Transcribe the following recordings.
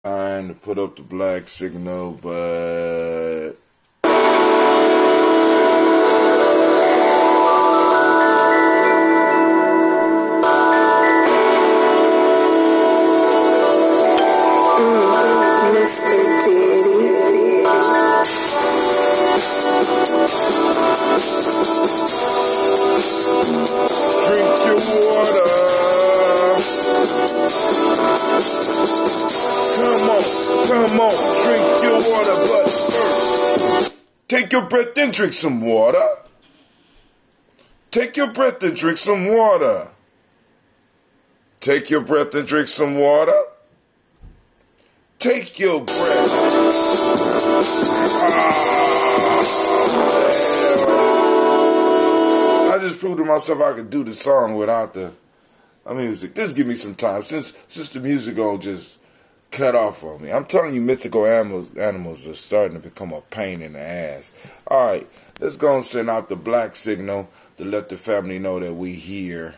Trying to put up the black signal, but Mr. Diddy. drink your water. Come on, drink your water, but first, take your breath and drink some water. Take your breath and drink some water. Take your breath and drink some water. Take your breath. I just proved to myself I could do the song without the music. Just give me some time. Since the music gonna just cut off on me. I'm telling you, mythical animals are starting to become a pain in the ass. Alright, let's go and send out the black signal to let the family know that we here.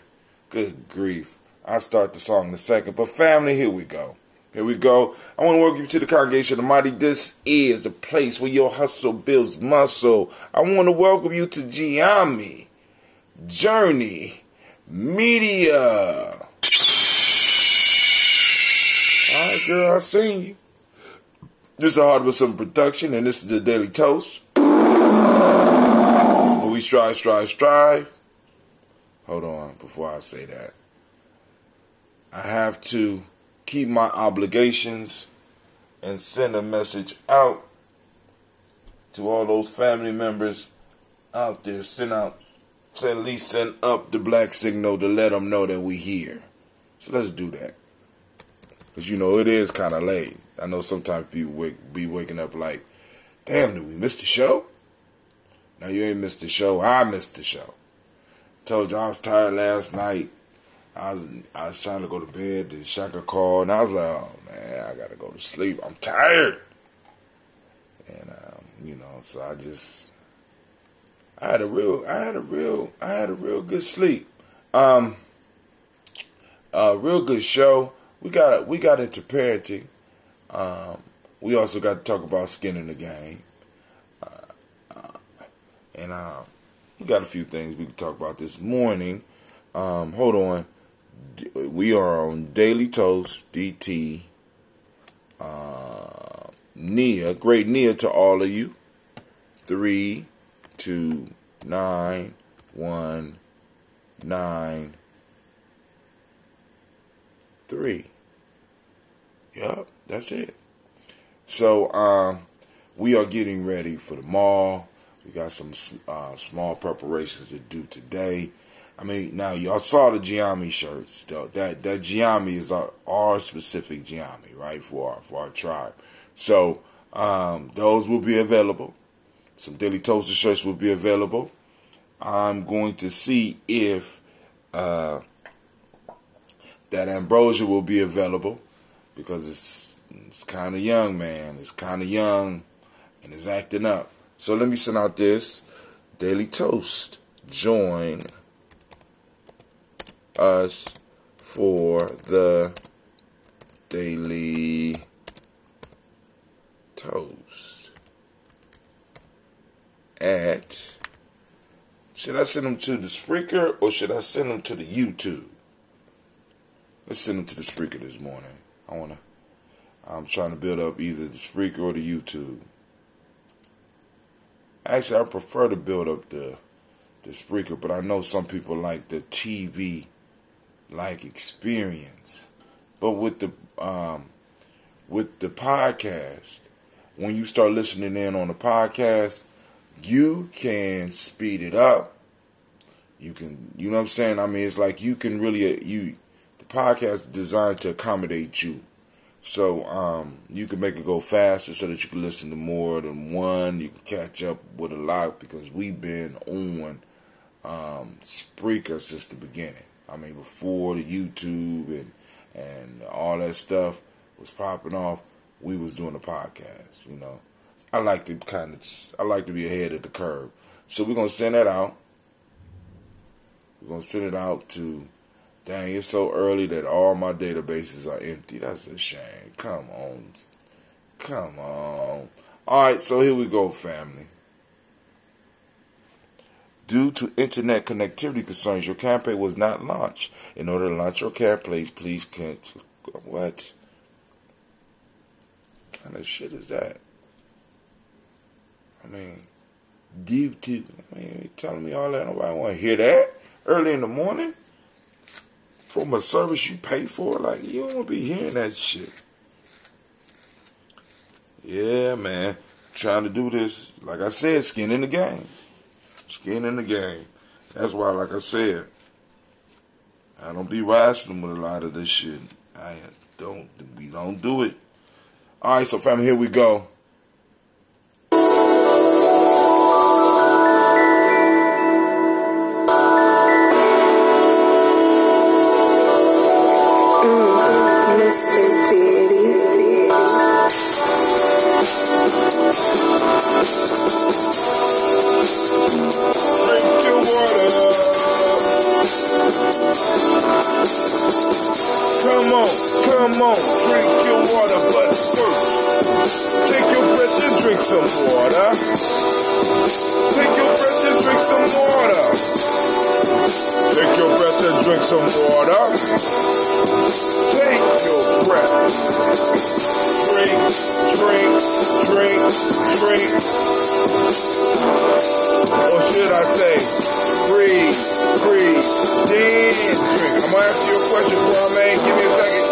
Good grief. I'll start the song in a second. But family, here we go. Here we go. I want to welcome you to the congregation of the mighty. This is the place where your hustle builds muscle. I want to welcome you to Giami Journey Media. Alright, girl, I seen you. This is a Hard with Some production, and this is the Daily Toast. Where we strive. Hold on, before I say that. I have to keep my obligations and send a message out to all those family members out there. Send up the black signal to let them know that we here. So let's do that. Because, you know, it is kind of late. I know sometimes people be waking up like, damn, did we miss the show? Now, you ain't missed the show. I missed the show. Told you I was tired last night. I was trying to go to bed. The Shaka called, and I was like, oh, man, I got to go to sleep. I'm tired. And, you know, so I had a real good sleep. Real good show. We got into parenting. We also got to talk about skin in the game. And we got a few things we can talk about this morning. Hold on. We are on Daily Toast, DT. Nia. Great Nia to all of you. 3, 2, 9, 1, 9, 3. Yup, that's it. So, we are getting ready for the mall. We got some small preparations to do today. I mean, now y'all saw the Giami shirts. That Giami is our specific Giami, right, for our tribe. So, those will be available. Some Daily Toaster shirts will be available. I'm going to see if that Ambrosia will be available, because it's kind of young, man. It's kind of young, and it's acting up. So let me send out this Daily Toast. Join us for the Daily Toast. Should I send them to the Spreaker or should I send them to the YouTube? Let's send them to the Spreaker this morning. I'm trying to build up either the Spreaker or the YouTube. Actually, I prefer to build up the Spreaker, but I know some people like the TV like experience. But with the podcast, when you start listening in on the podcast, you can speed it up. You can, you know what I'm saying? I mean, it's like you can really, the podcast is designed to accommodate you. So you can make it go faster so that you can listen to more than one. You can catch up with a lot, because we've been on Spreaker since the beginning. I mean, before the YouTube and all that stuff was popping off, we was doing a podcast, you know. I like to be ahead of the curve. So we're going to send that out. We're going to send it out to Dang, it's so early that all my databases are empty. That's a shame. Come on. Come on. Alright, so here we go, family. Due to internet connectivity concerns, your campaign was not launched. In order to launch your campaign, please cancel. What kind of shit is that? I mean, you telling me all that? Nobody want to hear that early in the morning from a service you pay for. Like, you don't want to be hearing that shit. Yeah, man. Trying to do this, like I said, skin in the game. Skin in the game. That's why, like I said, I don't be wrestling with a lot of this shit. We don't do it. Alright, so family, here we go. Come on, drink your water, but first, take your breath and drink some water. Take your breath and drink some water. Take your breath and drink some water. Take your breath. Drink. Or should I say, breathe, then drink. I'm gonna ask you a question, man. Give me a second.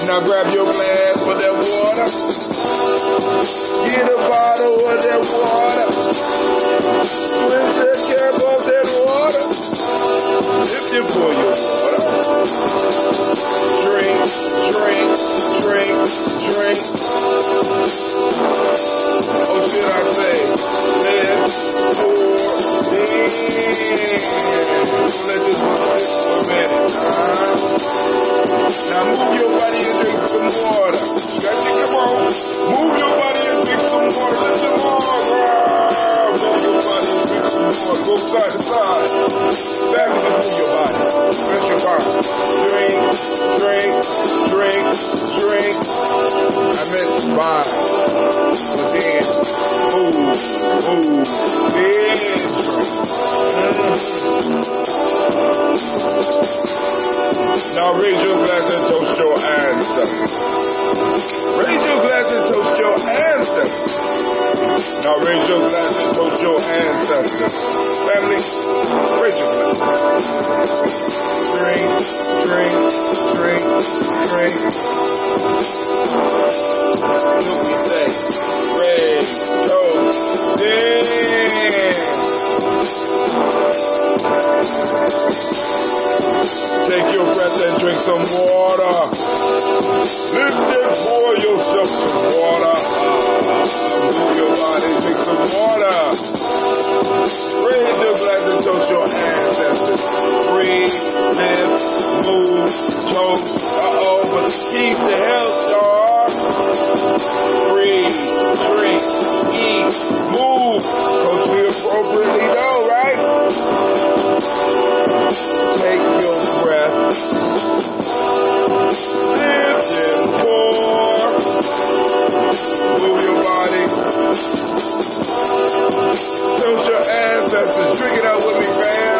Now grab your glass with that water. Get a bottle of that water. Twist that cap off that water. If you pour your water. Drink. Or should I say, let's pour in. Let this one sit for a minute. Now move your body and drink some water. Come on. Move your body and drink some water. Let your move your body and drink some water. Go side to side. Back and move your body. Rest your body. Drink. I meant spine. But then move. Then drink. Now raise your glass and toast your ancestors. Raise your glass and toast your ancestors. Now raise your glass and toast your ancestors. Family, raise your glass. Drink. Look me say, raise, toast, dance. Take your breath and drink some water. Lift and pour yourself some water. Move your body, drink some water. Raise your glass and toast your ancestors. Breathe, live, move, toast. But keep the health, dog. Breathe, drink, eat, move. Coach me appropriately, though, right? Take your breath. Lift and pour. Move your body. Toast your ancestors. Drink it out with me, fam.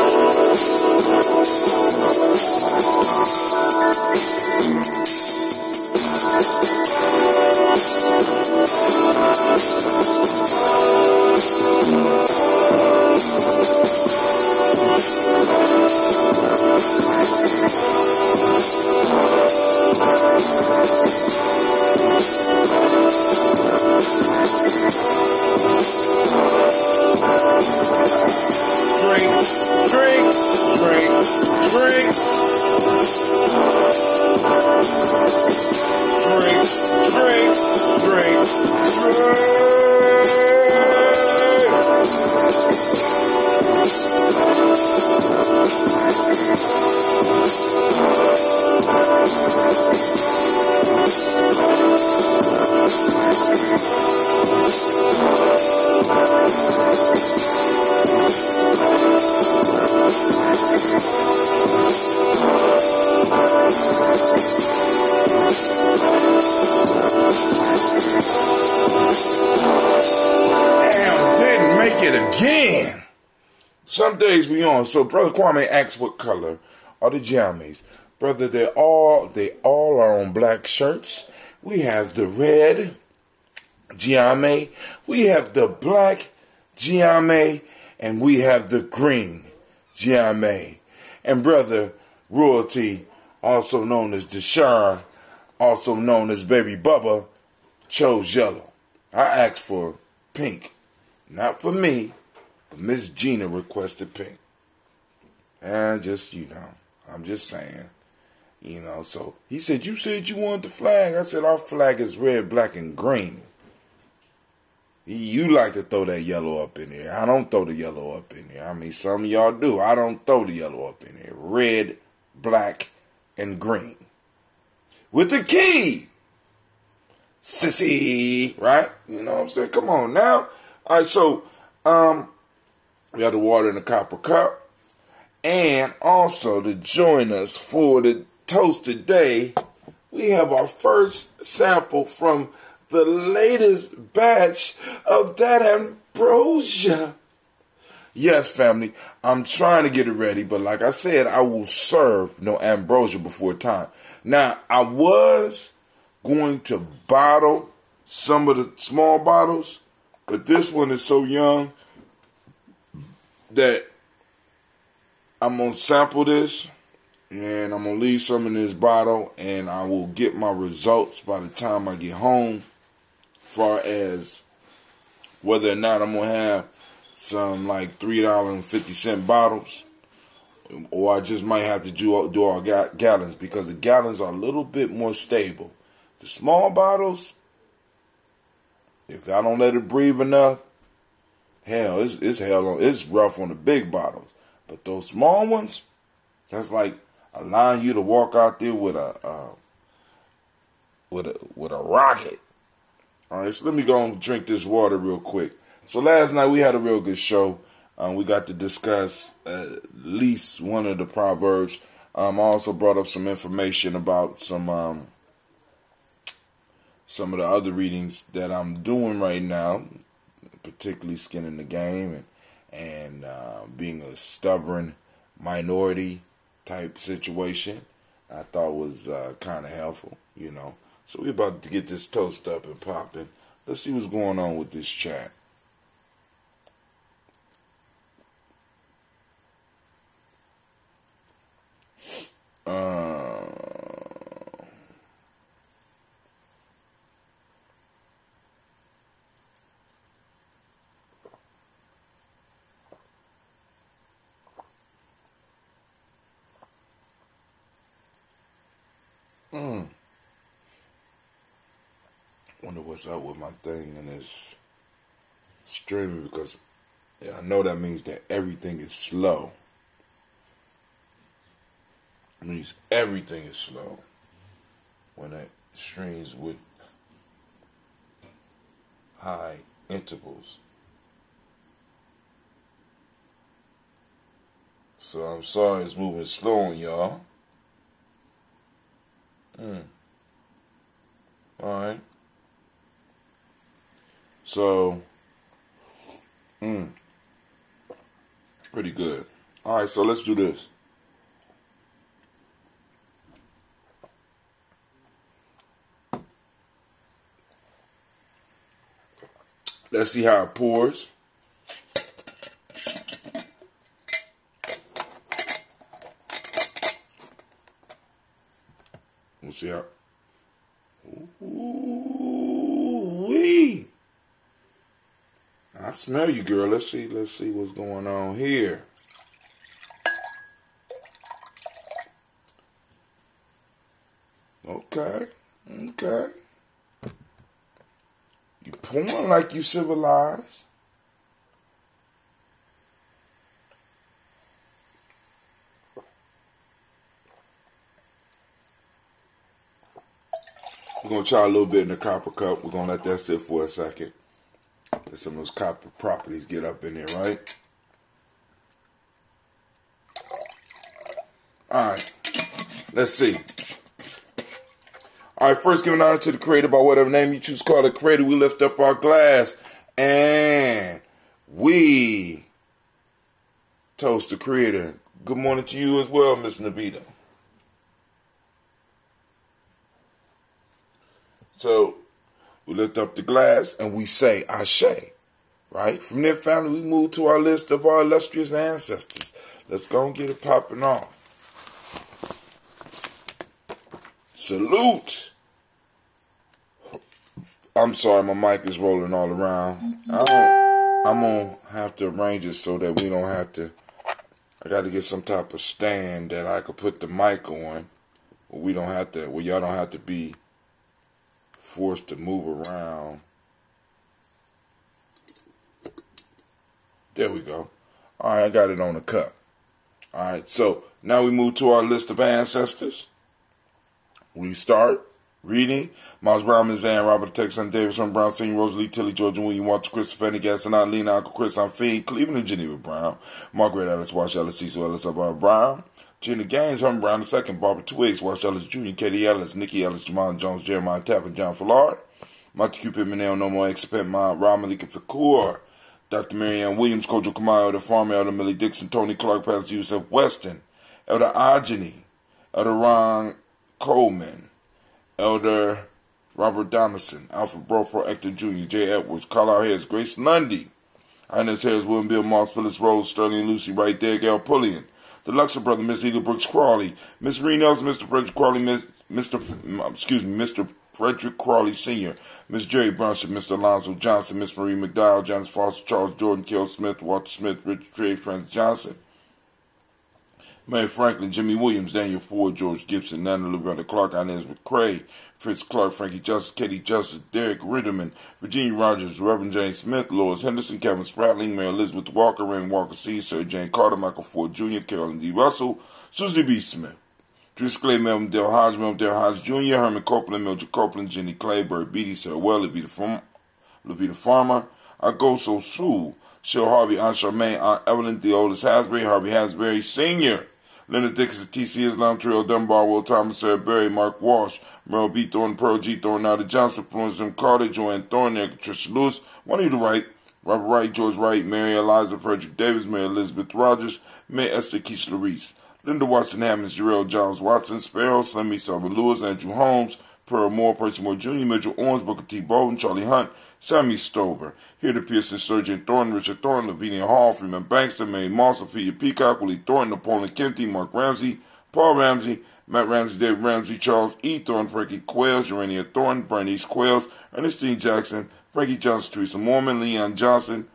some days we on. So Brother Kwame asks what color are the jammies. Brother, they all are on black shirts. We have the red giame, we have the black giame, and we have the green giame. And Brother Royalty, also known as Deshar, also known as Baby Bubba, chose yellow. I asked for pink. Not for me, but Miss Gina requested pink. And just, I'm just saying. So he said, you said you wanted the flag. I said, our flag is red, black, and green. You like to throw that yellow up in there. I don't throw the yellow up in there. I mean, some of y'all do. I don't throw the yellow up in there. Red, black, and green. With the key. Sissy. Right? You know what I'm saying? Come on now. All right, so we have the water in the copper cup. And also to join us for the toast today, we have our first sample from the latest batch of that ambrosia. Yes, family, I'm trying to get it ready, but like I said, I will serve no ambrosia before time. Now, I was going to bottle some of the small bottles, but this one is so young that I'm going to sample this, and I'm going to leave some in this bottle, and I will get my results by the time I get home, far as whether or not I'm going to have some like $3.50 bottles, or I just might have to do all gallons, because the gallons are a little bit more stable. The small bottles, if I don't let it breathe enough, hell, it's rough on the big bottles. But those small ones, that's like allowing you to walk out there with a rocket. All right, so let me go and drink this water real quick. So last night we had a real good show. We got to discuss at least one of the proverbs. I also brought up some information about some of the other readings that I'm doing right now, particularly Skin in the Game and being a stubborn minority type situation. I thought was kind of helpful, So we're about to get this toast up and popping. Let's see what's going on with this chat. Wonder what's up with my thing and it's streaming, because I know that means that everything is slow. It means everything is slow when it streams with high intervals. So I'm sorry it's moving slow on y'all. Alright. So, pretty good. Alright, so let's do this. Let's see how it pours. We'll see how. Ooh-wee. I smell you, girl. Let's see what's going on here. Okay. You pouring like you civilized. We're going to try a little bit in the copper cup. We're going to let that sit for a second. Let some of those copper properties get up in there, right? Alright. Let's see. Alright, first giving honor to the Creator by whatever name you choose to call the Creator. We lift up our glass and we Toast the Creator. Good morning to you as well, Miss Nabita. So, we lift up the glass and we say, Ashe. Right? From their family, we move to our list of our illustrious ancestors. Let's go and get it popping off. Salute. I'm sorry, my mic is rolling all around. I'm going to have to arrange it so that we don't have to. I got to get some type of stand that I could put the mic on. Where y'all don't have to be forced to move around. There we go. All right, I got it on the cup. All right, so now we move to our list of ancestors. We start reading Miles Brown, Ms. Ann, Robert Texan, Davidson Brown, Senior, Rosalie, Tilly, Georgia, William, Walter, Christopher, Gas, and Lena, Uncle Chris, Fiend, Cleveland, and Geneva Brown, Margaret Ellis, Wash Ellis, Cecil Ellis, Brown, Gina Gaines, Herman Brown II, Barbara Twiggs, Wash Ellis Jr., Katie Ellis, Nikki Ellis, Jamal Jones, Jeremiah Tappan, John Fallard, Monty Cupid, Manel, No More Expect, Ron Malika Fakur, Dr. Marianne Williams, Kojo Kamayo, Elder Farmer, Elder Millie Dixon, Tony Clark, Pastor Yusuf Weston, Elder Ajani, Elder Ron Coleman, Elder Robert Donaldson, Alfred Brofro, Hector Jr., J. Edwards, Carlisle Harris, Grace Lundy, Ines Harris, William Bill Moss, Phyllis Rose, Sterling Lucy, Right there, Gail Pullian, the Luxor brother, Miss Eagle Brooks Crawley, Miss Marie Nelson, Mr. Frederick Crawley, Mr. Frederick Crawley Sr., Miss Jerry Brunson, Mr. Alonzo Johnson, Miss Marie McDowell, Janice Foster, Charles Jordan, Kell Smith, Walter Smith, Richard Trey, Francis Johnson, Mary Franklin, Jimmy Williams, Daniel Ford, George Gibson, Nana Loretta Clark, Inez McCrae, Fritz Clark, Frankie Justice, Katie Justice, Derek Ritterman, Virginia Rogers, Reverend James Smith, Lois Henderson, Kevin Spratling, Mary Elizabeth Walker, Raymond Walker C., Sir Jane Carter, Michael Ford Jr., Carolyn D. Russell, Susie B. Smith, Tris Clay, Melvin Dale Hodge Jr., Herman Copeland, Mildred Copeland, Jenny Clay, Bird Beatty, Sarah Well, Levita Farmer, Agoso Sue, Cheryl Harvey, Aunt Charmaine, Aunt Evelyn, Theodis Hasbury, Harvey Hasbury Sr., Leonard Dixon, T.C. Islam, Trill Dunbar, Will Thomas, Sarah Berry, Mark Walsh, Merle B. Thornton, Pearl G. Thornton, Nada Johnson, Florence M. Carter, Joanne Thornton, Patricia Lewis, Juanita Wright, Robert Wright, George Wright, Mary Eliza, Frederick Davis, Mary Elizabeth Rogers, May Esther Keisha Reese, Linda Watson Hammonds, Jarrell Johns Watson, Sparrow, Slimmy, Sullivan Lewis, Andrew Holmes, Pearl Moore, Percy Moore Jr., Mitchell Owens, Booker T. Bolden, Charlie Hunt, Sammy Stover, Hilda Pearson, Surgeon Thornton, Richard Thornton, Lavinia Hall, Freeman Bankston, Mae Moss, Sophia Peacock, Willie Thornton, Napoleon Kempty, Mark Ramsey, Paul Ramsey, Matt Ramsey, David Ramsey, Charles E. Thornton, Frankie Quails, Urania Thornton, Bernice Quails, Ernestine Jackson, Frankie Johnson, Teresa Mormon, Leon Johnson,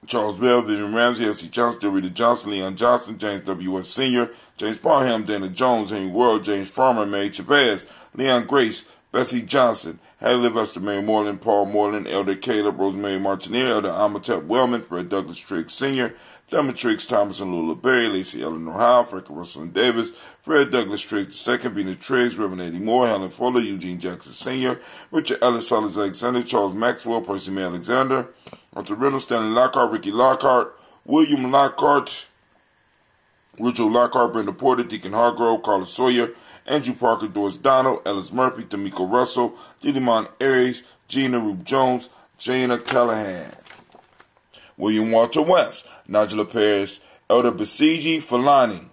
Charles Bell, Vivian Ramsey, S.C. Johnson, Dorita Johnson, Leon Johnson, James W.S. Sr., James Parham, Dana Jones, Henry World, James Farmer, Mary Chavez, Leon Grace, Bessie Johnson, Hadley Lester, Mary Moreland, Paul Moreland, Elder Caleb, Rosemary Martineer, Elder Amatep Wellman, Fred Douglas Triggs Sr., Thelma Triggs Thomas and Lula Berry, Lacey Eleanor Howe, Frank Russell and Davis, Fred Douglas Triggs II, Vina Triggs, Reverend Eddie Moore, Helen Fuller, Eugene Jackson Sr., Richard Ellis, Silas Alexander, Charles Maxwell, Percy May Alexander, Arthur Reynolds, Stanley Lockhart, Ricky Lockhart, William Lockhart, Richard Lockhart, Brenda Porter, Deacon Hargrove, Carla Sawyer, Andrew Parker, Doris Donald, Ellis Murphy, D'Amico Russell, Didimon Aries, Gina Rube Jones, Jana Callahan, William Walter West, Nigella Paris, Elder Basiji Falani,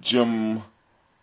Jim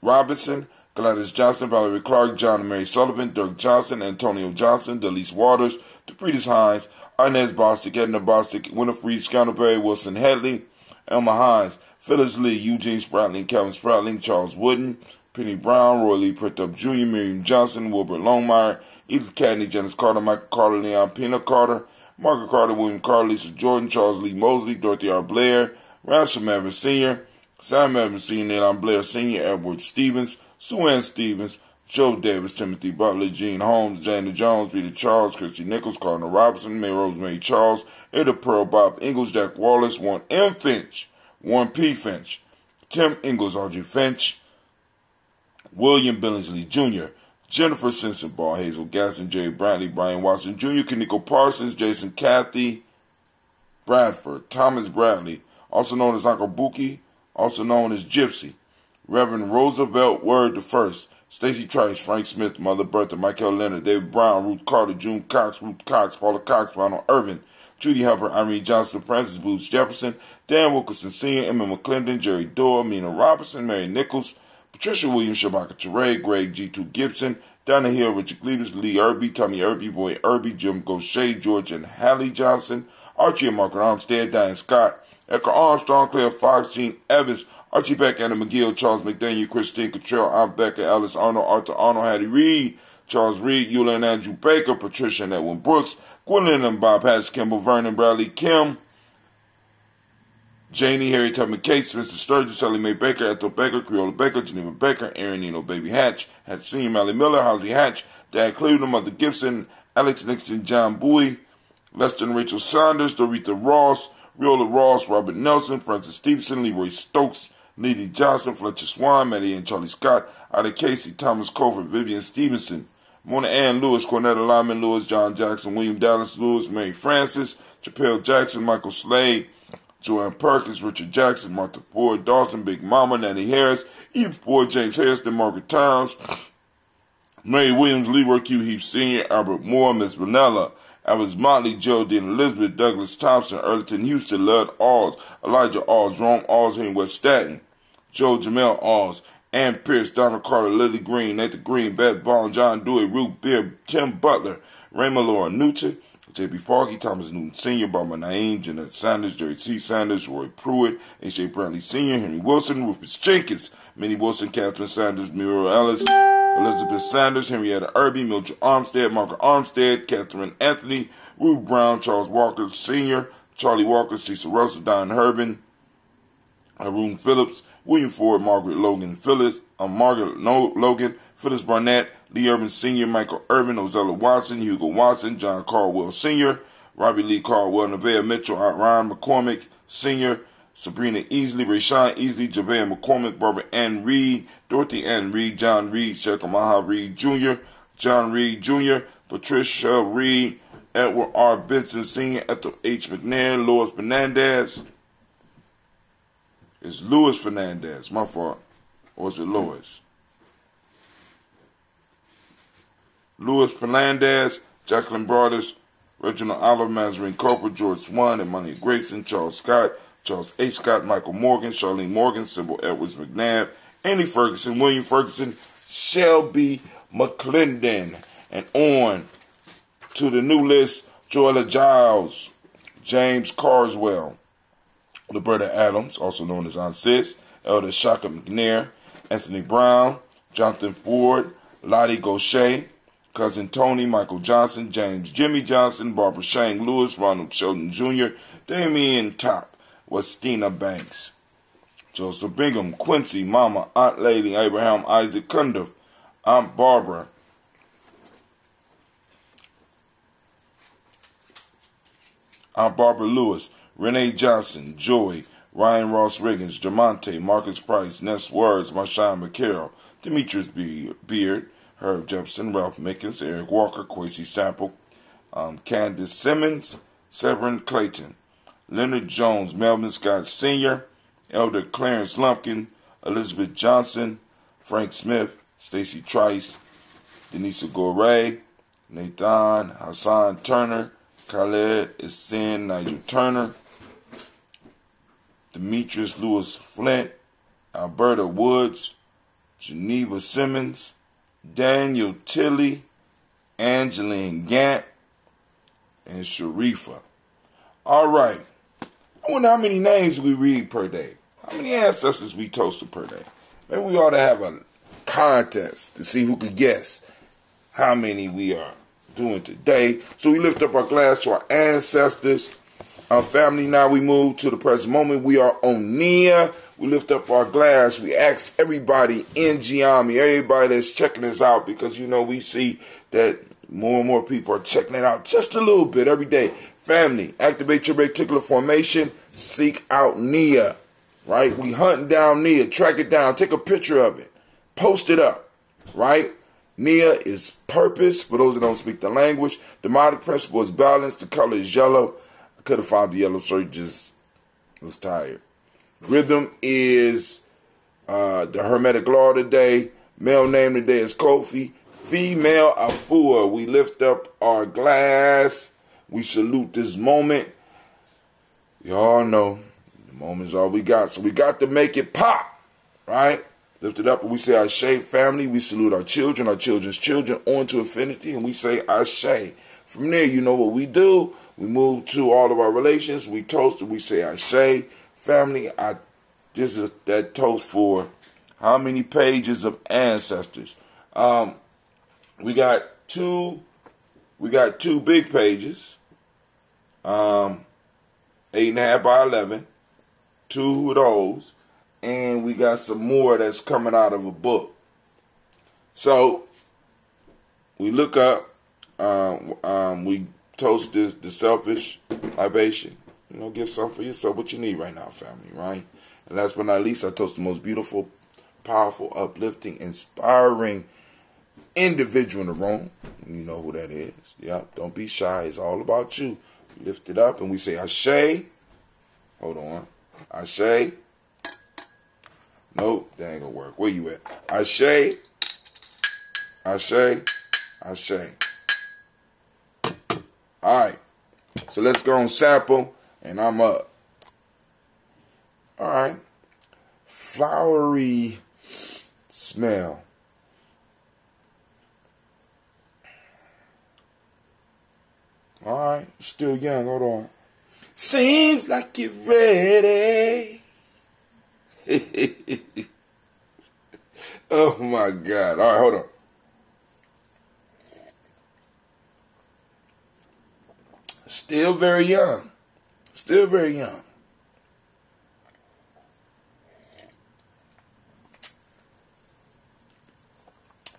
Robinson, Gladys Johnson, Valerie Clark, John and Mary Sullivan, Dirk Johnson, Antonio Johnson, Delise Waters, Depretis Hines, Inez Bostic, Edna Bostic, Winifred Scoundleberry, Wilson Headley, Elma Hines, Phyllis Lee, Eugene Spratling, Calvin Spratling, Charles Wooden, Penny Brown, Roy Lee Pritt Jr., Miriam Johnson, Wilbert Longmire, Edith Cadney, Janice Carter, Michael Carter, Leon Pina Carter, Margaret Carter, William Carter, Lisa Jordan, Charles Lee Mosley, Dorothy R. Blair, Ransom Evans Sr., Sam Evans Sr., Nayland Blair Sr., Edward Stevens, Sue Ann Stevens, Joe Davis, Timothy Butler, Gene Holmes, Jana Jones, Peter Charles, Christy Nichols, Cardinal Robinson, May Rosemary Charles, Ada Pearl, Bob Ingalls, Jack Wallace, Warren M. Finch, Warren P. Finch, Tim Ingalls, Audrey Finch, William Billingsley Jr., Jennifer Sensenball, Hazel Gaston, Jerry Brantley, Brian Watson Jr., Kaniko Parsons, Jason Cathy Bradford, Thomas Bradley, also known as Uncle Buki, also known as Gypsy, Reverend Roosevelt Word the First, Stacey Trice, Frank Smith, Mother Bertha, Michael Leonard, David Brown, Ruth Carter, June Cox, Ruth Cox, Paula Cox, Ronald Irvin, Judy Harper, Irene Johnson, Francis Booth Jefferson, Dan Wilkerson Sr., Emma McClendon, Jerry Dorr, Mina Robinson, Mary Nichols, Patricia Williams, Shabaka Teray, Greg G2 Gibson, Donna Hill, Richard Cleavis, Lee Irby, Tommy Irby, Boy Irby, Jim Gaucher, George and Hallie Johnson, Archie and Margaret Armstead, Diane Scott, Edgar Armstrong, Claire Fox, Gene Evans, Archie Beck, Anna McGill, Charles McDaniel, Christine Cottrell, Aunt Becca, Alice Arnold, Arthur Arnold, Hattie Reed, Charles Reed, Eula and Andrew Baker, Patricia and Edwin Brooks, Gwendolyn and Bob Hatch, Kimball, Vernon, Bradley, Kim, Janie, Harry Tubman Cates, Mr. Sturgis, Sally Mae Baker, Ethel Baker, Creola Baker, Geneva Baker, Aaron Nino Baby Hatch, Hatch Senior, Mally Miller, Housie Hatch, Dad Cleveland, Mother Gibson, Alex Nixon, John Bowie, Lester and Rachel Saunders, Dorita Ross, Riola Ross, Robert Nelson, Francis Stevenson, Leroy Stokes, Needy Johnson, Fletcher Swan, Maddie and Charlie Scott, Ida Casey, Thomas Colford, Vivian Stevenson, Mona Ann Lewis, Cornetta Lyman Lewis, John Jackson, William Dallas Lewis, Mary Francis, Chappelle Jackson, Michael Slade, Joanne Perkins, Richard Jackson, Martha Ford, Dawson, Big Mama, Nanny Harris, Eve's Boy, James Harrison, Margaret Towns, Mary Williams, Leroy Q. Heath Sr., Albert Moore, Miss Vanilla, Alice Motley, Geraldine Elizabeth, Douglas Thompson, Earlington Houston, Lud Alls, Elijah Alls, Rome Alls, Henry West Staten, Joe Jamel Alls, Ann Pierce, Donald Carter, Lily Green, Nathan Green, Beth Bond, John Dewey, Ruth Beer, Tim Butler, Raymond Laura Newton, J.B. Foggy, Thomas Newton Sr., Barbara Naeem, Jeanette Sanders, Jerry C. Sanders, Roy Pruitt, H.J. Brantley Sr., Henry Wilson, Rufus Jenkins, Minnie Wilson, Catherine Sanders, Muriel Ellis, Elizabeth Sanders, Henrietta Irby, Mildred Armstead, Margaret Armstead, Catherine Anthony, Ruth Brown, Charles Walker Sr., Charlie Walker, Cecil Russell, Don Herbin, Arun Phillips, William Ford, Margaret Logan Phyllis, Logan, Phyllis Barnett, Lee Urban Sr., Michael Urban, Ozella Watson, Hugo Watson, John Caldwell Sr., Robbie Lee Caldwell, Nevaeh Mitchell, Ryan McCormick Sr., Sabrina Easley, Rashawn Easley, Javea McCormick, Barbara Ann Reed, Dorothy Ann Reed, John Reed, Shekamaha Reed Jr., John Reed Jr., Patricia Reed, Edward R. Benson Sr., Ethel H. McNair, Louis Fernandez. It's Louis Fernandez, my fault. Or is it Louis? Louis Fernandez, Jacqueline Broadus, Reginald Oliver, Mazarine Corporal, George Swan, Emmanuel Grayson, Charles Scott, Charles H. Scott, Michael Morgan, Charlene Morgan, Sybil Edwards McNabb, Annie Ferguson, William Ferguson, Shelby McClendon, and on to the new list, Joella Giles, James Carswell, Roberta Adams, also known as Aunt Sis, Elder Shaka McNair, Anthony Brown, Jonathan Ford, Lottie Gaucher, Cousin Tony, Michael Johnson, James Jimmy Johnson, Barbara Shane Lewis, Ronald Sheldon Jr., Damian Top, Westina Banks, Joseph Bingham, Quincy, Mama, Aunt Lady, Abraham Isaac Cundiff, Aunt Barbara, Lewis, Renee Johnson, Joey, Ryan Ross Riggins, Jamonte, Marcus Price, Ness Words, Marshawn McCarroll, Demetrius Beard, Herb Jefferson, Ralph Mickens, Eric Walker, Quincy Sample, Candace Simmons, Severin Clayton, Leonard Jones, Melvin Scott Sr., Elder Clarence Lumpkin, Elizabeth Johnson, Frank Smith, Stacy Trice, Denise Gore, Nathan Hassan Turner, Khaled Isen Nigel Turner, Demetrius Lewis Flint, Alberta Woods, Geneva Simmons, Daniel Tilley, Angeline Gant, and Sharifa. All right. I wonder how many names we read per day. How many ancestors we toasted per day. Maybe we ought to have a contest to see who could guess how many we are doing today. So we lift up our glass to our ancestors, our family. Now we move to the present moment. We are on Nia. We lift up our glass. We ask everybody in Giami, everybody that's checking us out, because, you know, we see that more and more people are checking it out just a little bit every day. Family, activate your reticular formation. Seek out Nia, right? We hunting down Nia. Track it down. Take a picture of it. Post it up, right? Nia is purpose, for those that don't speak the language. Demonic principle is balance. The color is yellow. I could have found the yellow shirt, just was tired. Rhythm is the Hermetic law today. Male name today is Kofi. Female, Afua. We lift up our glass. We salute this moment. Y'all know the moment's all we got. So we got to make it pop, right? Lift it up and we say Ashe family. We salute our children's children on to infinity, and we say Ashe. From there, you know what we do. We move to all of our relations. We toast and we say Ashe family. This is that toast for how many pages of Ancestors? We got two big pages. 8.5 by 11. 2 of those. And we got some more that's coming out of a book. So we look up, we toast the selfish libation. You know, get something for yourself, what you need right now, family, right? And last but not least, I toast the most beautiful, powerful, uplifting, inspiring individual in the room. You know who that is. Yep, don't be shy. It's all about you. We lift it up and we say Ashe. Hold on. Ashe. Nope, that ain't gonna work. Where you at? Ashe. Ashe. Ashe. Alright. So let's go on sample and I'm up. Alright. Flowery smell. Alright, still young, hold on. Seems like you're ready. Oh my God. Alright, hold on. Still very young. Still very young.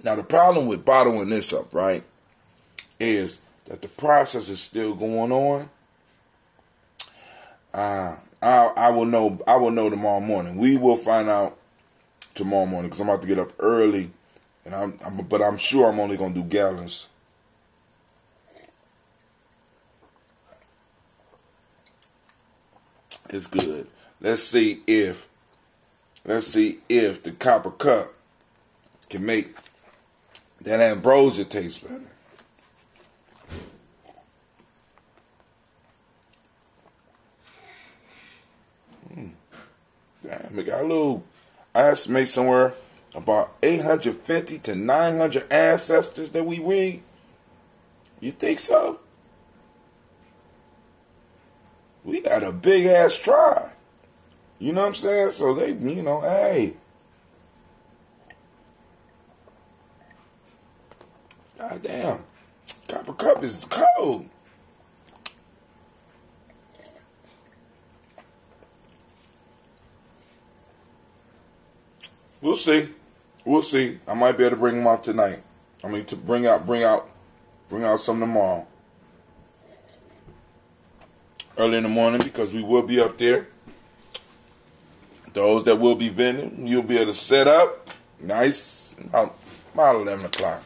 Now the problem with bottling this up, right, is that the process is still going on. I will know tomorrow morning. We will find out tomorrow morning because I'm about to get up early, and but I'm sure I'm only gonna do gallons. It's good. Let's see if the copper cup can make that ambrosia taste better. Damn, we got a little. I estimate somewhere about 850 to 900 ancestors that we read. You think so? We got a big ass tribe. You know what I'm saying? So they, hey. God damn. Copper cup is cold. We'll see. We'll see. I might be able to bring them out tonight. I mean, to bring out some tomorrow. Early in the morning, because we will be up there. Those that will be vending, you'll be able to set up nice about 11 o'clock,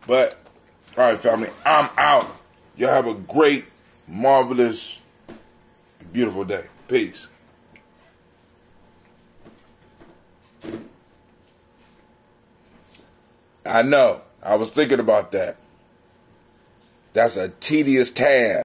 But, all right, family, I'm out. Y'all have a great, marvelous, beautiful day. Peace. I know. I was thinking about that. That's a tedious task.